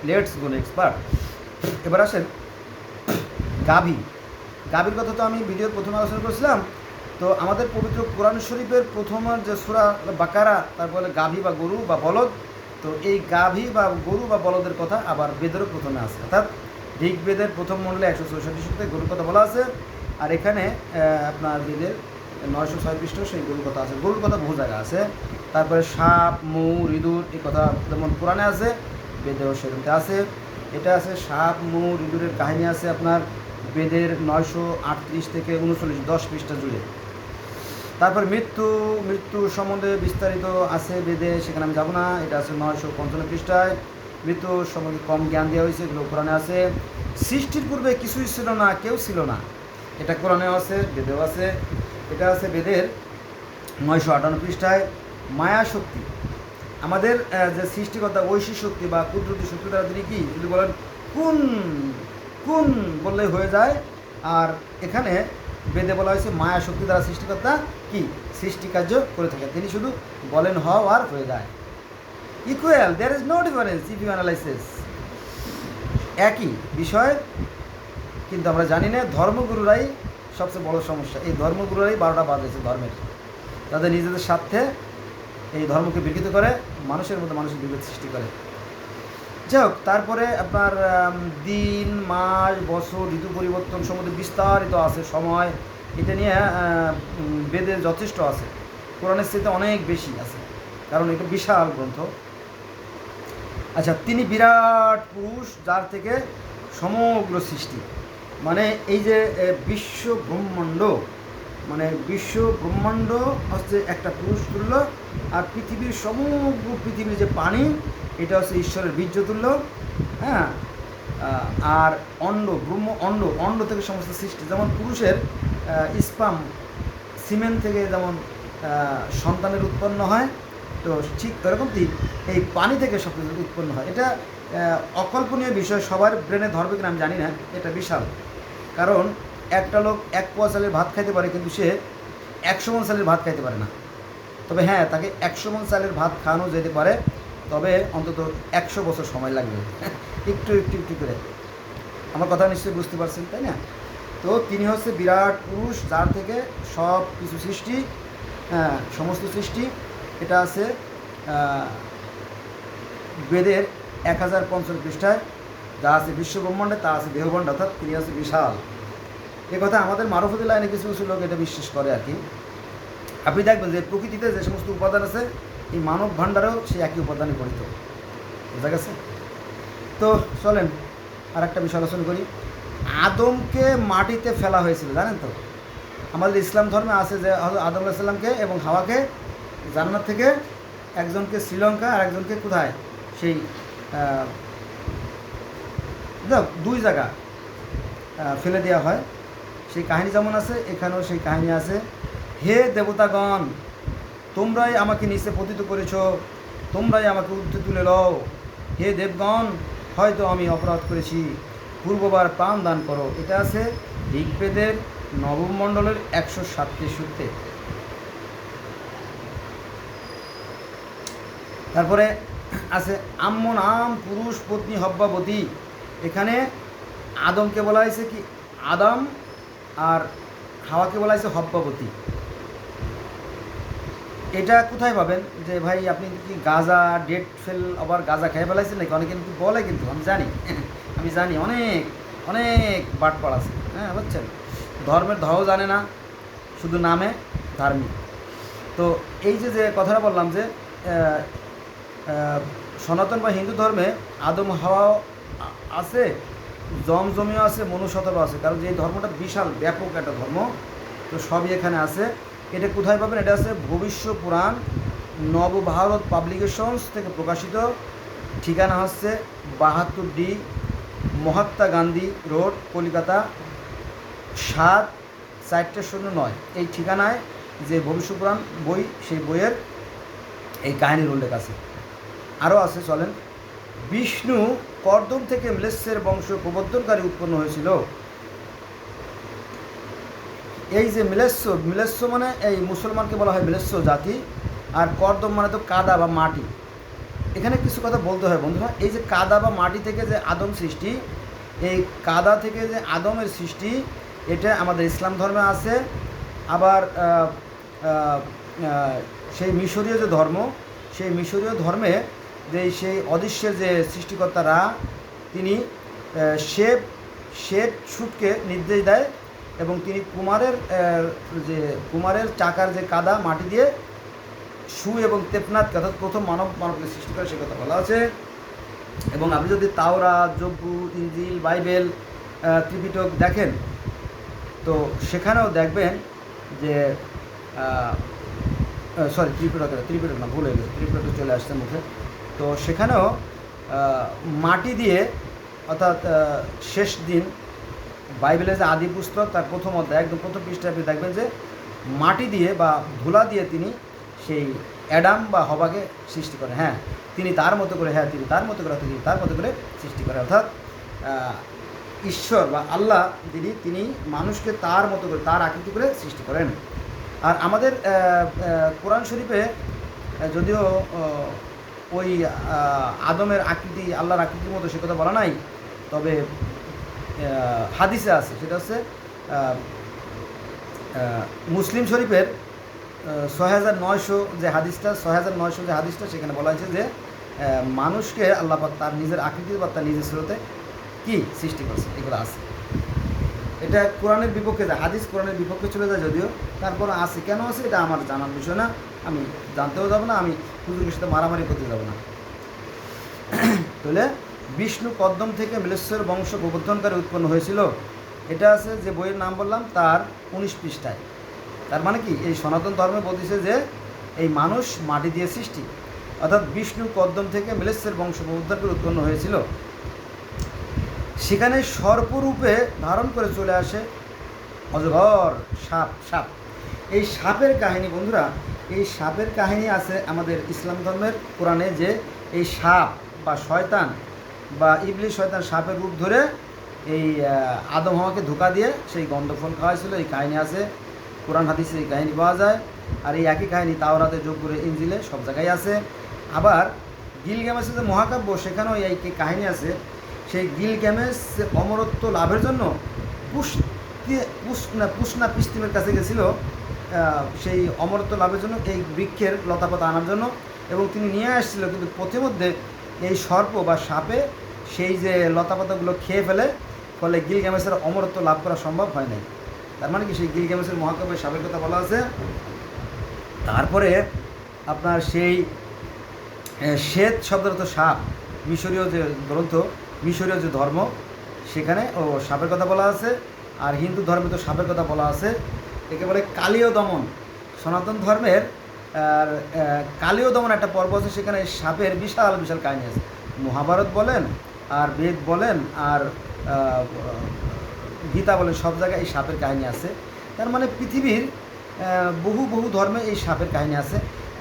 let's go next part. এবার আসেন গাভীর কথা তো আমি ভিডিওর প্রথমে আলোচনা করেছিলাম। তো আমাদের পবিত্র কোরআন শরীফের প্রথম যে সূরা বাকারা, তারপরে গাভী বা গরু বা বলদ। তো এই গাভী বা গরু বা বলদের কথা আবার বেদেরও প্রথমে আছে, অর্থাৎ ঋগ্বেদের প্রথম মণ্ডলে 164 সূত্রে গরুর কথা বলা আছে। আর এখানে আপনার বেদের 906 পৃষ্ঠ সেই গরুর কথা আছে। গরুর কথা বহু জায়গা আছে। তারপরে সাপ, ময়ূর, ইঁদুর এই কথা যেমন পুরাণে আছে, বেদেও সেরকমতে আছে। এটা আছে সাপ, ময়ূর, ইঁদুরের কাহিনী আছে আপনার বেদের 938 থেকে 39, 10 পৃষ্ঠা জুড়ে। তারপর মৃত্যু সম্বন্ধে বিস্তারিত আছে বেদে, সেখানে আমি যাব না। এটা আছে 955 পৃষ্ঠায়। মৃত্যু সম্বন্ধে কম জ্ঞান দেওয়া হয়েছে, এগুলো কোরআনে আছে। সৃষ্টির পূর্বে কিছুই ছিল না, কেউ ছিল না, এটা কোরআনেও আছে, বেদেও আছে। এটা আছে বেদের 958 পৃষ্ঠায়। মায়া শক্তি, আমাদের যে সৃষ্টিকর্তা ঐশী শক্তি বা কুদরতি শক্তি দ্বারা তিনি কি যদি বলেন কোন বললেই হয়ে যায়। আর এখানে বেদে বলা হয়েছে মায়া শক্তি দ্বারা সৃষ্টিকর্তা কি সৃষ্টিকার্য করে থাকে, তিনি শুধু বলেন হও আর হয়ে যায়। Equal, there is no difference if you analysis. একই বিষয়, কিন্তু আমরা জানি না। ধর্মগুরুরাই সবচেয়ে বড় সমস্যা। এই ধর্মগুরুরাই 12টা বাজেছে ধর্মের, তাদের নিজেদের স্বার্থে এই ধর্মকে বিকৃত করে, মানুষের মধ্যে মানুষের বিভেদ সৃষ্টি করে। যাই হোক, তারপরে আপনার দিন, মাস, বছর, ঋতু পরিবর্তন সম্বন্ধে বিস্তারিত আছে সময়, এটা নিয়ে বেদে যথেষ্ট আছে, কোরআনের চেয়ে অনেক বেশি আছে, কারণ এটা বিশাল গ্রন্থ। আচ্ছা, তিনি বিরাট পুরুষ, যার থেকে সমগ্র সৃষ্টি, মানে এই যে বিশ্ব ব্রহ্মাণ্ড, মানে বিশ্ব ব্রহ্মাণ্ড হচ্ছে একটা পুরুষ তুল্য, আর পৃথিবীর সমগ্র পৃথিবীর যে পানি, এটা হচ্ছে ঈশ্বরের বীর্য তুল্য। হ্যাঁ, আর অণ্ড, ব্রহ্ম অণ্ড, অণ্ড থেকে সমস্ত সৃষ্টি, যেমন পুরুষের স্পাম, সিমেন্ট থেকে যেমন সন্তানের উৎপন্ন হয়, তো ঠিক এরকমই এই পানি থেকে সব কিছু উৎপন্ন হয়। এটা অকল্পনীয় বিষয়, সবার ব্রেনে ধরবে কিনা আমি জানি না, এটা বিশাল। কারণ একটা লোক 1 পোয়া চালের ভাত খাইতে পারে, কিন্তু সে 100 মণ চালের ভাত খাইতে পারে না। তবে হ্যাঁ, তাকে 100 মণ চালের ভাত খাওয়ানো যেতে পারে, তবে অন্তত 100 বছর সময় লাগবে, একটু একটু একটু করে। আমার কথা নিশ্চয়ই বুঝতে পারছেন, তাই না? তো তিনি হচ্ছে বিরাট পুরুষ, যার থেকে সব কিছু সৃষ্টি, সমস্ত সৃষ্টি। এটা আছে বেদের 1055 পৃষ্ঠায়, যা আছে বিশ্বব্রহ্মাণ্ডে তা আছে দেহবণ্ড, অর্থাৎ তিনি আছে বিশাল। এ কথা আমাদের মারফতি লাইনে কিছু কিছু লোক এটা বিশ্বাস করে আর কি। আপনি দেখবেন যে প্রকৃতিতে যে সমস্ত উপাদান আছে, এই মানব ভাণ্ডারেও সেই একই উপাদানে গঠিত, বুঝা গেছে? তো চলেন আর একটা বিষয় আলোচনা করি। আদমকে মাটিতে ফেলা হয়েছিল, জানেন তো? আমাদের ইসলাম ধর্মে আছে যে আদম আলাইসাল্লামকে এবং হাওয়াকে জান্নাত থেকে একজনকে শ্রীলঙ্কা আর একজনকে কোথায়, সেই দুই জায়গা ফেলে দেওয়া হয়। সেই কাহিনী যেমন আছে, এখানেও সেই কাহিনী আছে। হে দেবতাগণ, তোমরাই আমাকে নিচে পতিত করেছ, তোমরাই আমাকে ঊর্ধ্বে তুলে লও। হে দেবগণ, হয়তো আমি অপরাধ করেছি, পূর্ববার প্রাণ দান করো। এটা আছে ঋগ্বেদের নবম মণ্ডলের 107টি সূক্তে। তারপরে আছে আম্ম নাম পুরুষ পত্নী হব্বাবতী। এখানে আদমকে বলা হয়েছে কি আদম, আর হাওয়াকে বলা হয়েছে হব্বাবতী। এটা কোথায় পাবেন যে ভাই আপনি কি গাঁজা ডেট ফেল আবার গাঁজা খেয়ে ফেলাইছেন নাকি? অনেকে কিন্তু বলে, কিন্তু আমি জানি আমি জানি অনেক অনেক বাটপাড় আছে, হ্যাঁ, বুঝছেন? ধর্মের ধও জানে না, শুধু নামে ধার্মিক। তো এই যে যে কথাটা বললাম যে সনাতন বা হিন্দু ধর্মে আদম হাওয়াও আছে, জমজমিও আছে, মনুষ্যতারও আছে, কারণ যে এই ধর্মটা বিশাল ব্যাপক একটা ধর্ম, তো সবই এখানে আছে। এটা কোথায় পাবেন? এটা আছে ভবিষ্য পুরাণ, নবভারত পাবলিকেশনস থেকে প্রকাশিত। ঠিকানা হচ্ছে 72D মহাত্মা গান্ধী রোড, কলকাতা 7409। এই ঠিকানায় যে ভবিষ্য পুরাণ বই, সেই বইয়ের এই কাহিনীর উল্লেখ আছে। আরও আছে, চলেন। বিষ্ণু কর্দম থেকে ম্লেচ্ছের বংশ প্রবর্তনকারী উৎপন্ন হয়েছিল। এই যে মিলেস্য মানে এই মুসলমানকে বলা হয় মিলেস্য জাতি, আর কর্দম মানে তো কাদা বা মাটি। এখানে কিছু কথা বলতে হয় বন্ধুরা। এই যে কাদা বা মাটি থেকে যে আদম সৃষ্টি, এই কাদা থেকে যে আদমের সৃষ্টি, এটা আমাদের ইসলাম ধর্মে আছে। আবার সেই মিশরীয় যে ধর্ম, সেই মিশরীয় ধর্মে যে সেই অদৃশ্যের যে সৃষ্টিকর্তারা, তিনি শ্বেত সুটকে নির্দেশ দেয়, এবং তিনি কুমারের চাকার যে কাদা মাটি দিয়ে সু এবং তেপনাথকে, অর্থাৎ প্রথম মানবকে সৃষ্টি করে, সে কথা বলা আছে। এবং আপনি যদি তাওরাত, জব্বুর, ইনজিল, বাইবেল, ত্রিপিটক দেখেন, তো সেখানেও দেখবেন যে ত্রিপিটক না, ভুল হয়ে গেছে, ত্রিপিটক চলে আসছে মুখে। তো সেখানেও মাটি দিয়ে, অর্থাৎ শেষ দিন, বাইবেলের যে আদি পুস্তক তার প্রথম অধ্যায় একদম প্রথম পৃষ্ঠায় আপনি দেখবেন যে মাটি দিয়ে বা ধুলা দিয়ে তিনি সেই অ্যাডাম বা হবাকে সৃষ্টি করেন। হ্যাঁ, তিনি তার মতো করে, হ্যাঁ তিনি তার মতো করে, তিনি তার মতো করে সৃষ্টি করেন। অর্থাৎ ঈশ্বর বা আল্লাহ তিনি মানুষকে তার মতো করে, তার আকৃতি করে সৃষ্টি করেন। আর আমাদের কোরআন শরীফে যদিও ওই আদমের আকৃতি আল্লাহর আকৃতির মতো সে কথা বলা নাই, তবে হাদিসে আছে, সেটা হচ্ছে মুসলিম শরীফের 6900 যে হাদিসটা, 6900 যে হাদিসটা, সেখানে বলা হয়েছে যে মানুষকে আল্লাহ পাক তার নিজের আকৃতির বা তার নিজের স্রোতে কি সৃষ্টি করছে, এগুলো আছে। এটা কোরআনের বিপক্ষে যায়, হাদিস কোরআনের বিপক্ষে চলে যায় যদিও, তারপর আছে। কেন আছে এটা আমার জানার বিষয় না, আমি জানতেও যাব না, আমি হুজুরের সাথে মারামারি করতে যাব না। তাহলে বিষ্ণু কদ্দম থেকে মিলেশ্বর বংশ প্রবর্তনকারী উৎপন্ন হয়েছিল, এটা আছে যে বইয়ের নাম বললাম তার 19 পৃষ্ঠায়। তার মানে কি, এই সনাতন ধর্মে বলতেছে যে এই মানুষ মাটি দিয়ে সৃষ্টি, অর্থাৎ বিষ্ণু কদ্দম থেকে মিলেশ্বর বংশ প্রবর্তনকারী উৎপন্ন হয়েছিল। সেখানে সর্পরূপে ধারণ করে চলে আসে অজগর, সাপ। এই সাপের কাহিনী বন্ধুরা, এই সাপের কাহিনী আছে আমাদের ইসলাম ধর্মের কোরআনে, যে এই সাপ বা শয়তান বা ইবলিস শয়তান সাপের রূপ ধরে এই আদম হাওয়াকে ধোঁকা দিয়ে সেই গন্ধফল খাওয়াইছিল, এই কাহিনী আছে কোরআন হাদিসে, এই কাহিনী পাওয়া যায়। আর এই একই কাহিনী তাওরাতে, জবুরে, ইনজিলে সব জায়গায় আছে। আবার গিলগামেশের যে মহাকাব্য, সেখানেও এই কাহিনী আছে। সেই গিলগামেশ অমরত্ব লাভের জন্য পুষ্না পিস্তিমের কাছে গেছিল সেই অমরত্ব লাভের জন্য, এই বৃক্ষের লতাপাতা আনার জন্য, এবং তিনি নিয়ে আসছিল। কিন্তু পথে মধ্যে এই সর্প বা সাপে সেই যে লতাপাতাগুলো খেয়ে ফেলে, ফলে গিলগামেশের অমরত্ব লাভ করা সম্ভব হয় নাই। তার মানে কি, সেই গিলগামেশের মহাকাব্যের সাপের কথা বলা আছে। তারপরে আপনার সেই শ্বেত শব্দরত সাপ, মিশরীয় যে গ্রন্থ, মিশরীয় যে ধর্ম, সেখানে সাপের কথা বলা আছে। আর হিন্দু ধর্মে তো সাপের কথা বলা আছে, একে বলে কালীয় দমন। সনাতন ধর্মের আর কালীয় দমন একটা পর্ব আছে, সেখানে সাপের বিশাল বিশাল কাহিনী আছে। মহাভারত বলেন আর বেদ বলেন আর গীতা বলেন, সব জায়গায় এই সাপের কাহিনী আছে। তার মানে পৃথিবীর বহু বহু ধর্মে এই সাপের কাহিনী আছে।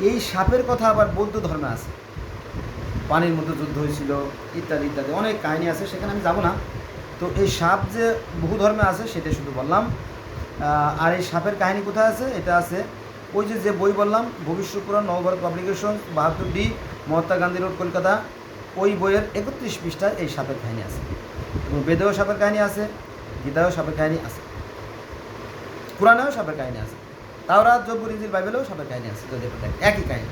এই সাপের কথা আবার বৌদ্ধ ধর্মে আছে, পানির মধ্যে যুদ্ধ হয়েছিল ইত্যাদি ইত্যাদি অনেক কাহিনী আছে, সেখানে আমি যাব না। তো এই সাপ যে বহু ধর্মে আছে সেটাই শুধু বললাম। আর এই সাপের কাহিনী কোথায় আছে, এটা আছে ওই যে বই বললাম, ভবিষ্যৎ Purana, Navabharat publication, 72D, Mahatma Gandhi road, Kolkata. ওই বইয়ের 31 পৃষ্ঠায় এই সাপের কাহিনী আছে। এবং বেদেও সাপের কাহিনী আছে, গীতায়ও সাপের কাহিনী আছে, পুরাণেও সাপের কাহিনী আছে, তাওরাত, জবুর, ইনজিল, বাইবেলেও সাপের কাহিনী আছে। যদি একই কাহিনী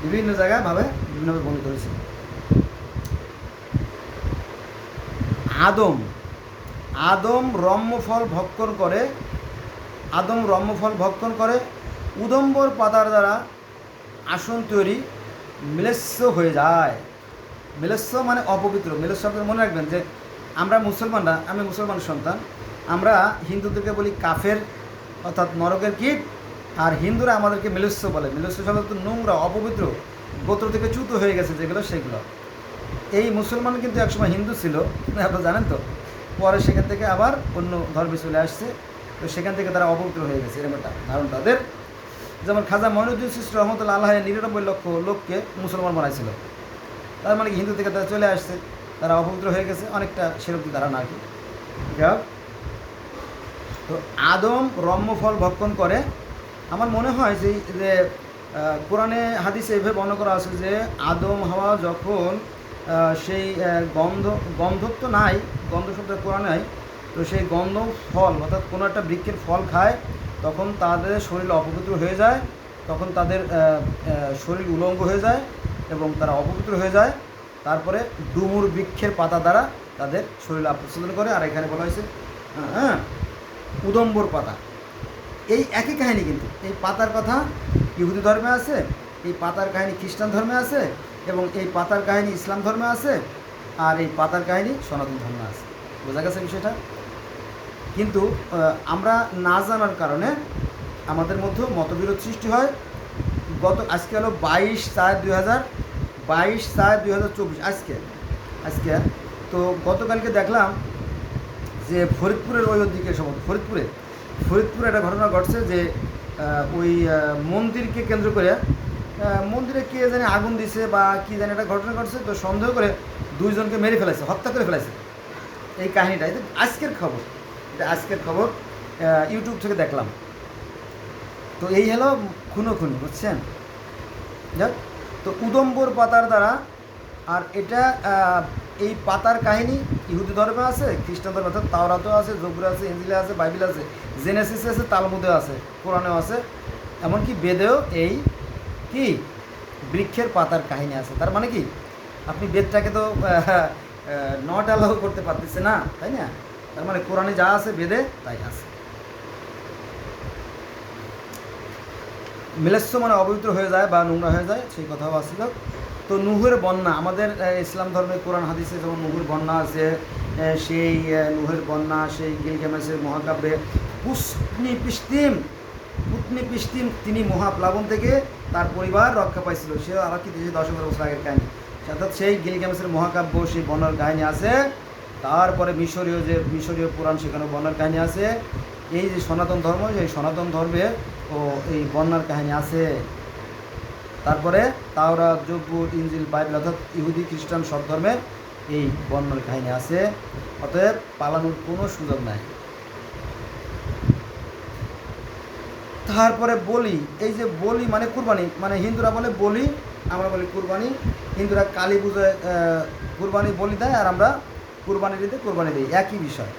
বিভিন্ন জায়গায় ভাবে বিভিন্নভাবে বর্ণিত হয়েছে। আদম রম্যফল ভক্ষণ করে উদম্বর পাতার দ্বারা আসন তৈরি মিলেস্য হয়ে যায়। মিলেস্য মানে অপবিত্র। মিলেস্য আপনারা মনে রাখবেন যে আমরা মুসলমানরা, আমি মুসলমান সন্তান, আমরা হিন্দুদেরকে বলি কাফের, অর্থাৎ নরকের কীট। আর হিন্দুরা আমাদেরকে মিলেস্য বলে। মিলেস্য শব্দ নোংরা, অপবিত্র, গোত্র থেকে চ্যুত হয়ে গেছে যেগুলো, সেগুলো। এই মুসলমান কিন্তু একসময় হিন্দু ছিল, আপনারা জানেন তো, পরে সেখান থেকে আবার অন্য ধর্মে চলে আসছে, তো সেখান থেকে তারা অপবিত্র হয়ে গেছে, এরকম একটা ধারণ তাদের। যেমন খাজা মঈনুদ্দিন চিশতি রহমতুল্লাহ আলাইহি 99 লক্ষ লোককে মুসলমান বানাইছিল। তার মানে হিন্দু থেকে তারা চলে আসছে, তারা অপবিত্র হয়ে গেছে, অনেকটা সেরকম ধারণা আর কি। তো আদম রম্যফল ভক্ষণ করে। আমার মনে হয় যে কোরআনে হাদিসে এভাবে বর্ণনা করা আছে যে আদম হাওয়া যখন সেই গন্ধত্ব নাই, গন্ধ শব্দ কোরআনে নাই, তো সেই গন্ধ ফল অর্থাৎ কোনো একটা বৃক্ষের ফল খায়, তখন তাদের শরীর অপবিত্র হয়ে যায়, তখন তাদের শরীর উলঙ্গ হয়ে যায় এবং তারা অপবিত্র হয়ে যায়। তারপরে ডুমুর বৃক্ষের পাতা দ্বারা তাদের শরীর প্রশোধন করে। আর এখানে বলা হয়েছে উদম্বর পাতা, এই একই কাহিনী। কিন্তু এই পাতার কথা ইহুদি ধর্মে আছে, এই পাতার কাহিনী খ্রিস্টান ধর্মে আছে, এবং এই পাতার কাহিনী ইসলাম ধর্মে আছে, আর এই পাতার কাহিনী সনাতন ধর্মে আছে। বোঝা গেছে বিষয়টা? কিন্তু আমরা না জানার কারণে আমাদের মধ্যে মতবিরোধ সৃষ্টি হয়। আজকে হলো 22/4/2024 আজকে তো গতকালকে দেখলাম যে ফরিদপুরের ওই দিকে সম্ভবত ফরিদপুরে একটা ঘটনা ঘটছে যে ওই মন্দিরকে কেন্দ্র করে, মন্দিরে কে জানে আগুন দিছে বা কী জানে একটা ঘটনা ঘটছে, তো সন্দেহ করে 2 জনকে মেরে ফেলেছে, হত্যা করে ফেলেছে। এই কাহিনিটা এটা আজকের খবর, ইউটিউব থেকে দেখলাম। তো এই হলো খুনোখুনি, বুঝছেন? যাক, তো উদম্বর পাতার দ্বারা, আর এটা এই পাতার কাহিনী ইহুদি ধর্মে আছে, খ্রিস্টান ধর্মে অর্থাৎ তাওরাতেও আছে, জবুরে আছে, ইনজিলে আছে, বাইবেল আছে, জেনেসিসে আছে, তালমুদে আছে, কোরআনেও আছে, এমনকি বেদেও এই কি বৃক্ষের পাতার কাহিনী আছে। তার মানে কি, আপনি বেদটাকে তো নট অ্যালাউ করতে পারতেছে না, তাই না? তার মানে কোরআনে যা আছে বেদে তাই আছে। মিলেস্য মানে অপবিত্র হয়ে যায় বা নোংরা হয়ে যায়, সেই কথাও আসছিল। তো নুহের বন্যা আমাদের ইসলাম ধর্মে কোরআন হাদিসে যেমন নুহের বন্যা আছে, সেই নুহের বন্যা সেই গিলগামেশের মহাকাব্যে পুতনি পিস্তিম তিনি মহাপ্লাবন থেকে তার পরিবার রক্ষা পাইছিল, সে আর কি 10,000 বছর আগের কাহিনী। অর্থাৎ সেই গিলগামেশের মহাকাব্য, সেই বন্যার কাহিনী আছে। তারপরে মিশরীয় পুরাণ, সেখানে বন্যার কাহিনী আছে। এই যে সনাতন ধর্ম, সেই সনাতন ধর্মে ও এই বন্যার কাহিনী আছে। তারপরে তাওরাত, জব্বুর, ইনজিল, বাইবেল অর্থাৎ ইহুদি খ্রিস্টান সব ধর্মে এই বন্যার কাহিনী আছে। অতএব পালানোর কোনো সুযোগ নাই। তারপরে বলি, এই যে বলি মানে কুরবানি, মানে হিন্দুরা বলে বলি, আমরা বলি কুরবানি। হিন্দুরা কালী পুজোয় কুরবানি বলি দেয়, আর আমরা কুরবানি দিতে কুরবানি দিই, একই বিষয়।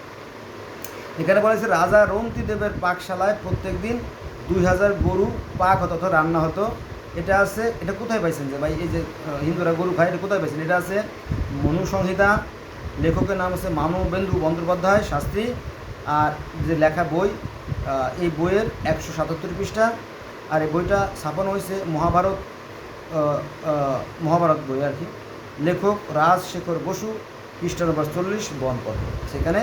এখানে বলেছে রাজা রন্তি দেবের পাকশালায় প্রত্যেক দিন 2,000 গরু পাক হতো, অর্থাৎ রান্না হতো। এটা আছে, এটা কোথায় পাইছেন যে ভাই এই যে হিন্দুরা গরু খায়, এটা কোথায় পাইছেন? এটা আছে মনু সংহিতা, লেখকের নাম আছে মানবেন্দু বন্দ্যোপাধ্যায় শাস্ত্রী। আর যে লেখা বই, এই বইয়ের 177 পৃষ্ঠা। আর এই বইটা ছাপানো হয়েছে মহাভারত বই আর কি। লেখক রাজশেখর বসু, পৃষ্ঠা নম্বর 40 বনপত্র। সেখানে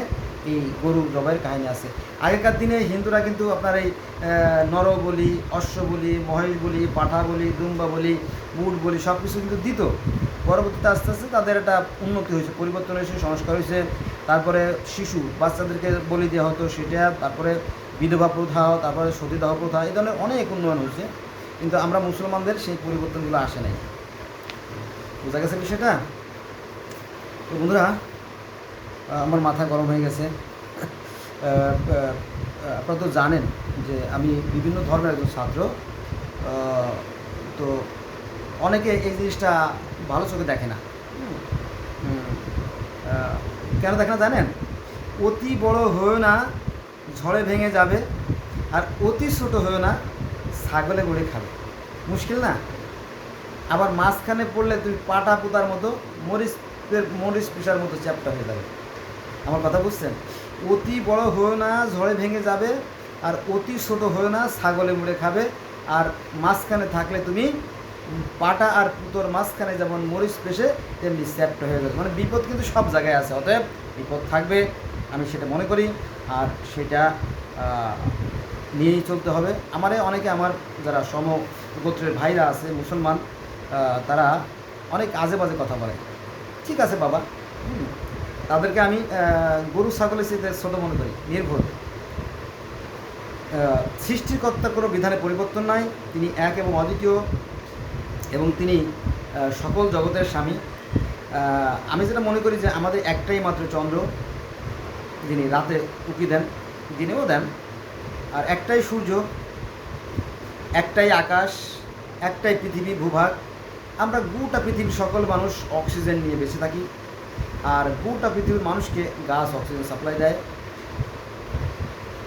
এই গরু জবাইয়ের কাহিনী আছে। আগেকার দিনে হিন্দুরা কিন্তু আপনার এই নর বলি, অশ্ব বলি, মহেশ বলি, পাঠা বলি, দুম্বা বলি, উট বলি সব কিছু কিন্তু দিত। পরবর্তীতে আস্তে আস্তে তাদের একটা উন্নতি হয়েছে, পরিবর্তন হয়েছে, সংস্কার হয়েছে। তারপরে শিশু বাচ্চাদেরকে বলি দেওয়া হতো সেটা, তারপরে বিধবা প্রথা, তারপরে সতীদাহ প্রথা, এই ধরনের অনেক উন্নয়ন হয়েছে। কিন্তু আমরা মুসলমানদের সেই পরিবর্তনগুলো আসে নাই। বোঝা গেছে বিষয়টা? তো বন্ধুরা, আমার মাথা গরম হয়ে গেছে। আপনারা তো জানেন যে আমি বিভিন্ন ধর্মের একজন ছাত্র। তো অনেকে এই জিনিসটা ভালো চোখে দেখে না। কেন দেখে না জানেন? অতি বড় হয়েও না ঝড়ে ভেঙে যাবে, আর অতি ছোট হয়েও না ছাগলে গড়ে খাবে। মুশকিল না? আবার মাঝখানে পড়লে তুমি পাটা পোতার মতো মরিচ পিসার মতো চ্যাপটা হয়ে যাবে। আমার কথা বুঝছেন? অতি বড় হয়েও না ঝড়ে ভেঙে যাবে, আর অতি ছোট হয়েও না ছাগলে মুড়ে খাবে। আর মাঝখানে থাকলে তুমি পাটা আর পুতোর মাঝখানে যেমন মরিচ পেশে তেমনি চ্যাপটা হয়ে যাবে। মানে বিপদ কিন্তু সব জায়গায় আছে, অতএব বিপদ থাকবে, আমি সেটা মনে করি। আর সেটা নিয়েই চলতে হবে। অনেকে আমার যারা সমগোত্রের ভাইরা আছে মুসলমান, তারা অনেক আজে বাজে কথা বলে। ঠিক আছে বাবা, তাদেরকে আমি গরু ছাগলের চেয়ে ছোট মনে করি। নির্ভুল সৃষ্টিকর্তার কোনো বিধানে পরিবর্তন নাই, তিনি এক এবং অদ্বিতীয়, এবং তিনি সকল জগতের স্বামী। আমি যেটা মনে করি যে আমাদের একটাই মাত্র চন্দ্র, যিনি রাতে উঁকি দেন, দিনেও দেন। আর একটাই সূর্য, একটাই আকাশ, একটাই পৃথিবী ভূভাগ। আমরা গোটা পৃথিবীর সকল মানুষ অক্সিজেন নিয়ে বেঁচে থাকি, আর গোটা পৃথিবীর মানুষকে গাছ অক্সিজেন সাপ্লাই দেয়।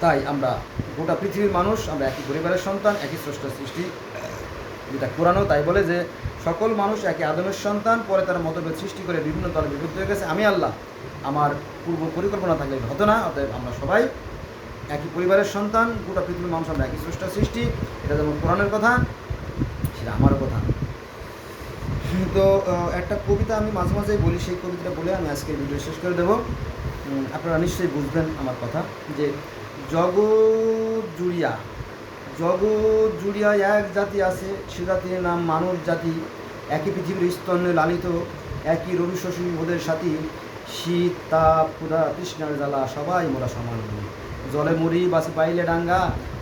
তাই আমরা গোটা পৃথিবীর মানুষ, আমরা একই পরিবারের সন্তান, একই স্রষ্টার সৃষ্টি। যেটা কোরআনও তাই বলে যে সকল মানুষ একই আদমের সন্তান, পরে তারা মতভেদ সৃষ্টি করে বিভিন্ন দলে বিভক্ত হয়ে গেছে। আমি আল্লাহ, আমার পূর্ব পরিকল্পনা থাকলে হতো না। অতএব আমরা সবাই একই পরিবারের সন্তান, গোটা পৃথিবীর মানুষ আমরা একই স্রষ্টার সৃষ্টি। এটা যেমন কোরআনের কথা, সেটা আমারও কথা। তো একটা কবিতা আমি মাঝে মাঝেই বলি, সেই কবিতাটা বলে আমি আজকে ভিডিও শেষ করে দেবো। আপনারা নিশ্চয়ই বুঝবেন আমার কথা। যে জগৎ জুড়িয়া এক জাতি আছে, সে জাতির নাম মানুষ জাতি। একই পৃথিবীর স্তন্যে লালিত, একই রবি শশী ওদের সাথী। শীত তাপ ক্ষুধা তৃষ্ণার জ্বালা, সবাই মোরা সমান। জলে মরি বাসে পাইলে ডাঙ্গা,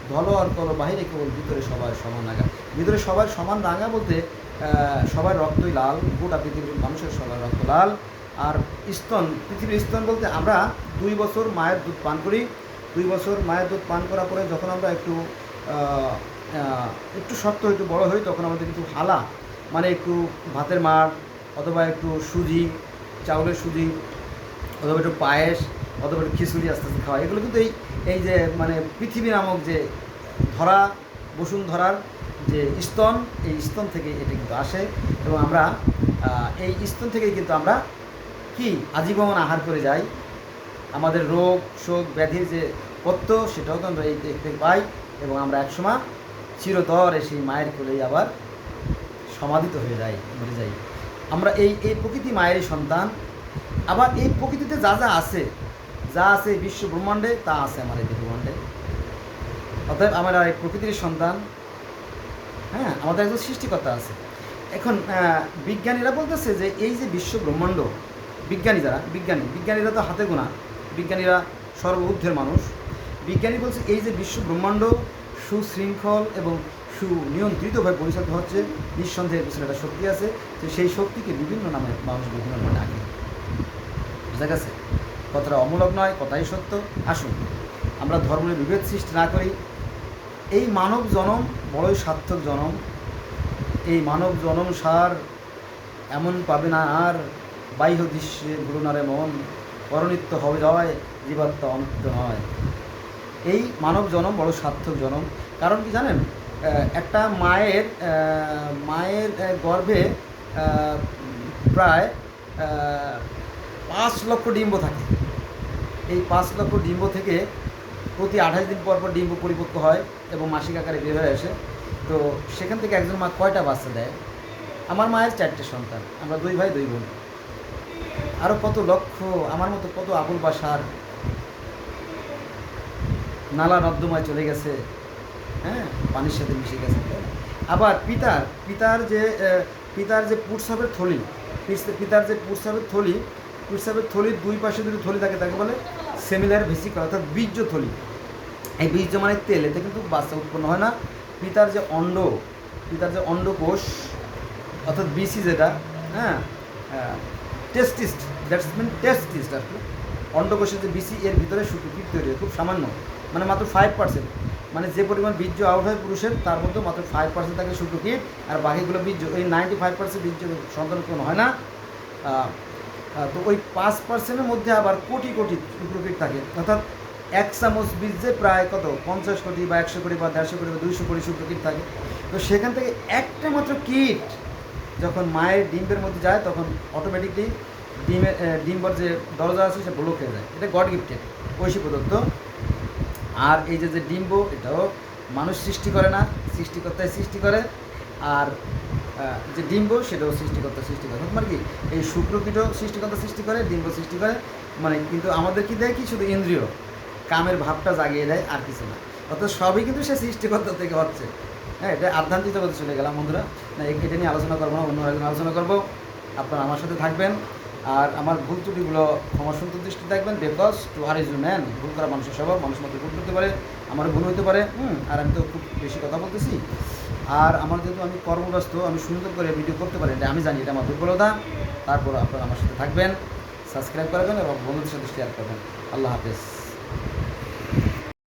ধল আর কল বাহিরে কেবল, ভিতরে সবাই সমান রাঙা। ভিতরে সবার সমান রাঙা বলতে সবার রক্তই লাল, গোটা পৃথিবীর মানুষের সবার রক্ত লাল। আর স্তন, পৃথিবীর স্তন বলতে আমরা 2 বছর মায়ের দুধ পান করি। 2 বছর মায়ের দুধ পান করার পরে যখন আমরা একটু শক্ত একটু বড় হই, তখন আমাদের কিন্তু হালা, মানে একটু ভাতের মাড়, অথবা একটু সুজি, চাউলের সুজি, অথবা একটু পায়েস, অথবা একটু খিচুড়ি আস্তে আস্তে খাওয়া। এগুলো কিন্তু এই যে মানে পৃথিবী নামক যে ধরা, বসুন্ধরার যে স্তন, এই স্তন থেকে এটা কিন্তু আসে এবং আমরা এই স্তন থেকেই কিন্তু আমরা কি আজীবন আহার করে যাই। আমাদের রোগ শোক ব্যাধির যে পথ্য সেটাও তো আমরা এই দেখতে পাই এবং আমরা একসময় চিরতরে সেই মায়ের কোলেই আবার সমাধিত হয়ে যাই, মরে যাই। আমরা এই এই প্রকৃতি মায়েরই সন্তান। আবার এই প্রকৃতিতে যা যা আছে বিশ্ব ব্রহ্মাণ্ডে তা আছে আমার এই ব্রহ্মাণ্ডে। অতএব আমরা এই প্রকৃতির সন্তান। হ্যাঁ, আমাদের একজন সৃষ্টিকর্তা আছে। এখন বিজ্ঞানীরা বলতেছে যে এই যে বিশ্ব ব্রহ্মাণ্ড, বিজ্ঞানীরা তো হাতে গোনা, বিজ্ঞানীরা সর্বঊর্ধ্বের মানুষ। বিজ্ঞানী বলছে এই যে বিশ্ব ব্রহ্মাণ্ড সুশৃঙ্খল এবং সুনিয়ন্ত্রিতভাবে পরিচালিত হচ্ছে, নিঃসন্দেহের পিছনে একটা শক্তি আছে, যে সেই শক্তিকে বিভিন্ন নামে মানুষ বিভিন্ন নামে ডাকে। বুঝা গেছে? কথাটা অমূলক নয়, কথাই সত্য। আসুন আমরা ধর্মের বিভেদ সৃষ্টি না করি। এই মানব জনম বড়ই সার্থক জনম। এই মানব জনম সার এমন পাবে না আর, বাহ্য দৃশ্যে গুরুনারে মন, পরনিত্য হবে জয়, জীবাত্মা অনিত্য নয়। এই মানব জনম বড় সার্থক জনম। কারণ কি জানেন, একটা মায়ের গর্ভে প্রায় 5 লক্ষ ডিম্ব থাকে। এই 5 লক্ষ ডিম্ব থেকে প্রতি 28 দিন পর পর ডিম্ব পরিপক্ক হয় এবং মাসিক আকারে বের হয়ে আসে। তো সেখান থেকে একজন মা কয়টা বাচ্চা দেয়? আমার মায়ের 4টে সন্তান, আমরা 2 ভাই 2 বোন। আরও কত লক্ষ আমার মতো কত আবুল বাসার নালা নর্দমায় চলে গেছে, হ্যাঁ, পানির সাথে মিশে গেছে। আবার পিতার যে প্রস্রাবের থলি, প্রস্রাবের থলির 2 পাশে দুটো থলি থাকে, তাকে বলে সেমিলার ভেসিকল, অর্থাৎ বীর্য থলি। এই বীর্য মানে তেল, এতে কিন্তু বাচ্চা উৎপন্ন হয় না। পিতার যে অন্ডকোষ অর্থাৎ বিসি যেটা, হ্যাঁ, টেস্টিস, দ্যাটস মিন টেস্টিস আর কি। অন্ডকোষের যে বিসি, এর ভিতরে শুক্রকীট তৈরি হয়, খুব সামান্য, মানে মাত্র 5%। মানে যে পরিমাণ বীর্য আউট হয় পুরুষের, তার মধ্যে মাত্র 5% থাকে শুক্রকীট, আর বাকিগুলো বীর্য। এই 95% বীর্য সন্তান উৎপন্ন হয় না। তো ওই 5%-এর মধ্যে আবার কোটি কোটি শুক্রকীট থাকে, অর্থাৎ 1 চামচ বীর্যে প্রায় কত 50 কোটি বা 100 কোটি বা 150 কোটি বা 200 কোটি শুক্রকীট থাকে। তো সেখান থেকে একটা মাত্র কীট যখন মায়ের ডিম্বের মধ্যে যায়, তখন অটোমেটিকলি ডিম্বর যে দরজা আছে সে ব্লক হয়ে যায়। এটা গড গিফটেড, ঐশী প্রদত্ত। আর এই যে ডিম্ব, এটাও মানুষ সৃষ্টি করে না, সৃষ্টিকর্তাই সৃষ্টি করে। আর যে ডিম্ব, সেটাও সৃষ্টিকর্তা সৃষ্টি করে। মানে কি, এই শুক্রকীটও সৃষ্টিকর্তা সৃষ্টি করে, ডিম্ব সৃষ্টি করে। মানে কিন্তু আমাদের কি দেয়, কি শুধু ইন্দ্রিয় কামের ভাবটা জাগিয়ে দেয়, আর কিছু না। অর্থাৎ সবই কিন্তু সে সৃষ্টিকর্তা থেকে হচ্ছে। হ্যাঁ, এটা আধ্যাত্মিক জগতে চলে গেলাম বন্ধুরা। না, এটা নিয়ে আলোচনা করবো না, অন্য একদিন আলোচনা করবো। আপনারা আমার সাথে থাকবেন, আর আমার ভুল ত্রুটিগুলো ক্ষমা সুন্দর দৃষ্টি দেখবেন। Because to err is man, ভুল করা মানুষের স্বভাব, মানুষ মাত্র ভুল করতে পারে, আমারও ভুল হতে পারে। আর আমি তো খুব বেশি কথা বলতেছি, আর আমার যেহেতু আমি কর্মব্যস্ত, আমি সুন্দর করে ভিডিও করতে পারি, এটা আমি জানি, এটা আমার দুর্বলতা। তারপর আপনারা আমার সাথে থাকবেন, সাবস্ক্রাইব করবেন এবং বন্ধুদের সাথে শেয়ার করবেন। আল্লাহ হাফেজ।